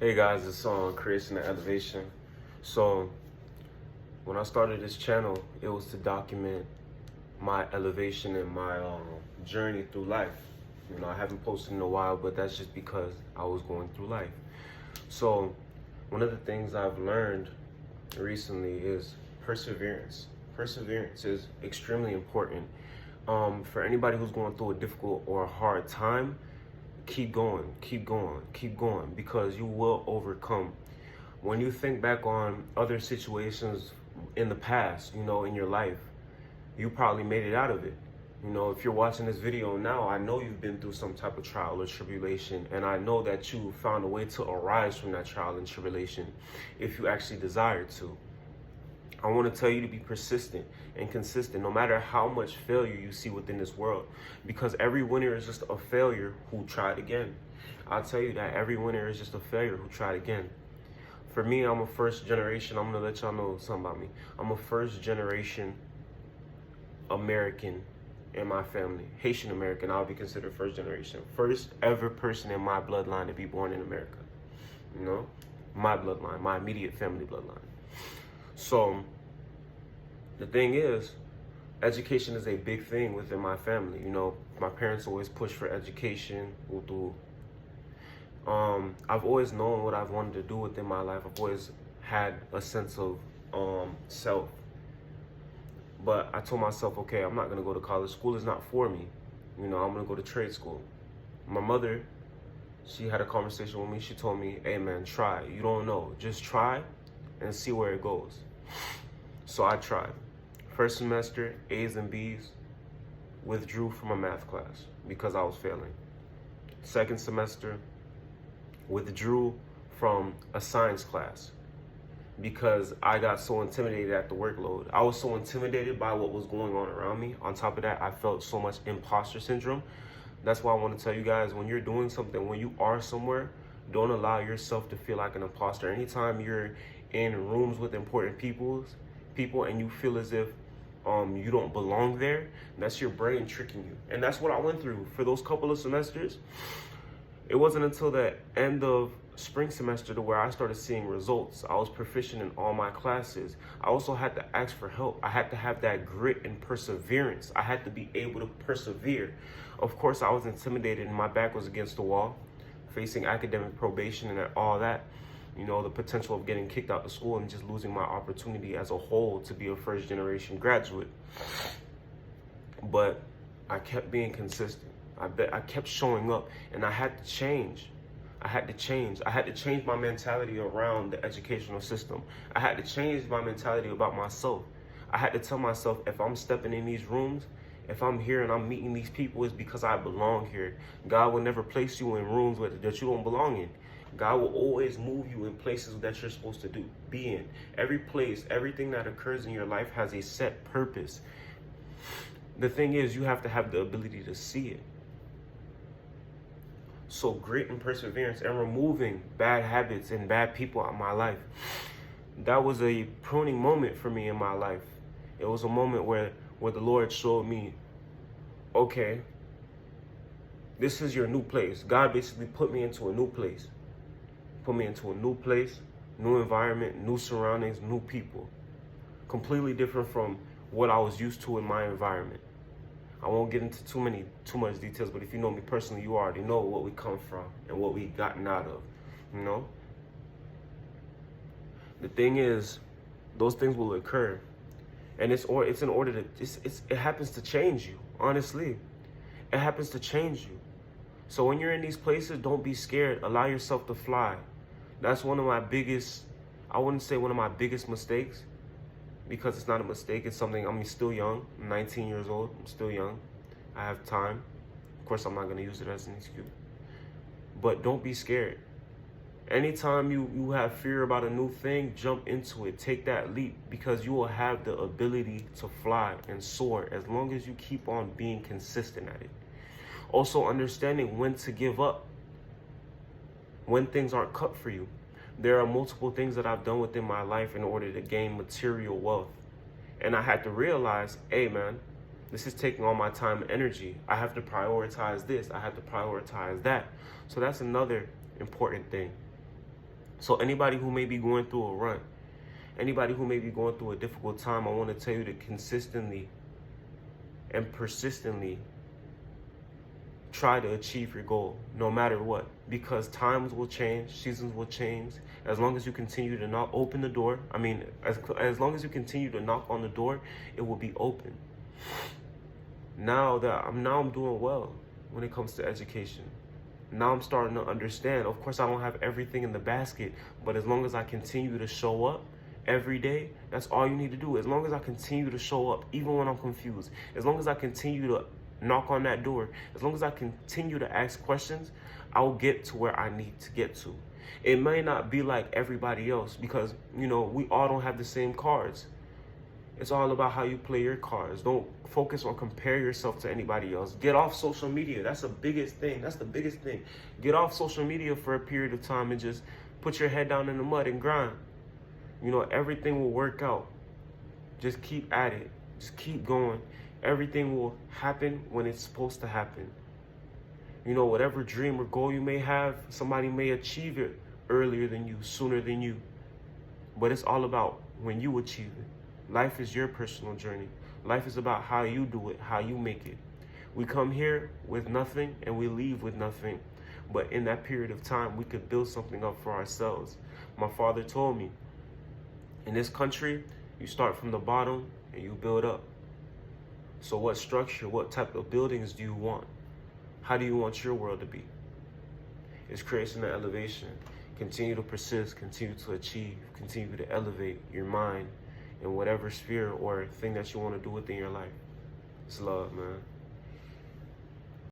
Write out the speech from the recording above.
Hey guys, it's on Creation and Elevation. So when I started this channel, it was to document my elevation and my journey through life. I haven't posted in a while, but that's just because I was going through life. So one of the things I've learned recently is perseverance. Perseverance is extremely important. For anybody who's going through a difficult or a hard time, keep going, keep going, keep going, because you will overcome. When you think back on other situations in the past, in your life, you probably made it out of it. If you're watching this video now, I know you've been through some type of trial or tribulation, and I know that you found a way to arise from that trial and tribulation if you actually desired to. I want to tell you to be persistent and consistent no matter how much failure you see within this world, because every winner is just a failure who tried again. I'll tell you that every winner is just a failure who tried again. For me, I'm a first generation. I'm going to let y'all know something about me. I'm a first generation American in my family. Haitian American, I'll be considered first generation. First ever person in my bloodline to be born in America. My bloodline, my immediate family bloodline. So the thing is, education is a big thing within my family. My parents always push for education. I've always known what I've wanted to do within my life. I've always had a sense of self. But I told myself, okay, I'm not going to go to college. School is not for me. I'm going to go to trade school. My mother, she had a conversation with me. She told me, hey man, try. You don't know. Just try and see where it goes. So I tried. First semester, A's and B's, withdrew from a math class because I was failing. Second semester, withdrew from a science class because I got so intimidated at the workload. I was so intimidated by what was going on around me. On top of that, I felt so much imposter syndrome. That's why I want to tell you guys, when you're doing something, when you are somewhere, don't allow yourself to feel like an imposter. Anytime you're in rooms with important people and you feel as if you don't belong there, that's your brain tricking you. And that's what I went through for those couple of semesters. It wasn't until the end of spring semester to where I started seeing results. I was proficient in all my classes. I also had to ask for help. I had to have that grit and perseverance. I had to be able to persevere. Of course, I was intimidated and my back was against the wall, facing academic probation and all that. The potential of getting kicked out of school and just losing my opportunity as a whole to be a first generation graduate. But I kept being consistent. I kept showing up, and I had to change. I had to change my mentality around the educational system. I had to change my mentality about myself. I had to tell myself, if I'm stepping in these rooms, if I'm here and I'm meeting these people, it's because I belong here. God will never place you in rooms that you don't belong in. God will always move you in places that you're supposed to be in. Every place, everything that occurs in your life has a set purpose. The thing is, you have to have the ability to see it. So grit and perseverance and removing bad habits and bad people out of my life, that was a pruning moment for me in my life. It was a moment where the Lord showed me, okay, this is your new place. God basically put me into a new place. Put me into a new place, new environment, new surroundings, new people. Completely different from what I was used to in my environment. I won't get into too much details, but if you know me personally, you already know what we come from and what we gotten out of, The thing is, those things will occur, and it happens to change you. Honestly, it happens to change you. So when you're in these places, don't be scared. Allow yourself to fly. That's one of my biggest, I wouldn't say one of my biggest mistakes, because it's not a mistake. It's something, I'm still young. I'm 19 years old. I'm still young. I have time. Of course, I'm not going to use it as an excuse. But don't be scared. Anytime you have fear about a new thing, jump into it. Take that leap, because you will have the ability to fly and soar as long as you keep on being consistent at it. Also, understanding when to give up, when things aren't cut for you. There are multiple things that I've done within my life in order to gain material wealth. And I had to realize, hey man, this is taking all my time and energy. I have to prioritize this. I have to prioritize that. So that's another important thing. So anybody who may be going through a rut, anybody who may be going through a difficult time, I want to tell you to consistently and persistently try to achieve your goal, no matter what, because times will change, seasons will change. As long as you continue to not open the door, as long as you continue to knock on the door, it will be open. Now I'm doing well when it comes to education. Now I'm starting to understand. Of course, I don't have everything in the basket, but as long as I continue to show up every day, that's all you need to do. As long as I continue to show up, even when I'm confused, as long as I continue to knock on that door, as long as I continue to ask questions, I'll get to where I need to get to. It may not be like everybody else because, we all don't have the same cards. It's all about how you play your cards. Don't focus or compare yourself to anybody else. Get off social media. That's the biggest thing. Get off social media for a period of time and just put your head down in the mud and grind. Everything will work out. Just keep at it. Just keep going. Everything will happen when it's supposed to happen. Whatever dream or goal you may have, somebody may achieve it earlier than you, sooner than you. But it's all about when you achieve it. Life is your personal journey. Life is about how you do it, how you make it. We come here with nothing and we leave with nothing. But in that period of time, we could build something up for ourselves. My father told me, in this country, you start from the bottom and you build up. So what structure, what type of buildings do you want? How do you want your world to be? It's creation and elevation. Continue to persist, continue to achieve, continue to elevate your mind in whatever sphere or thing that you want to do within your life. It's love, man.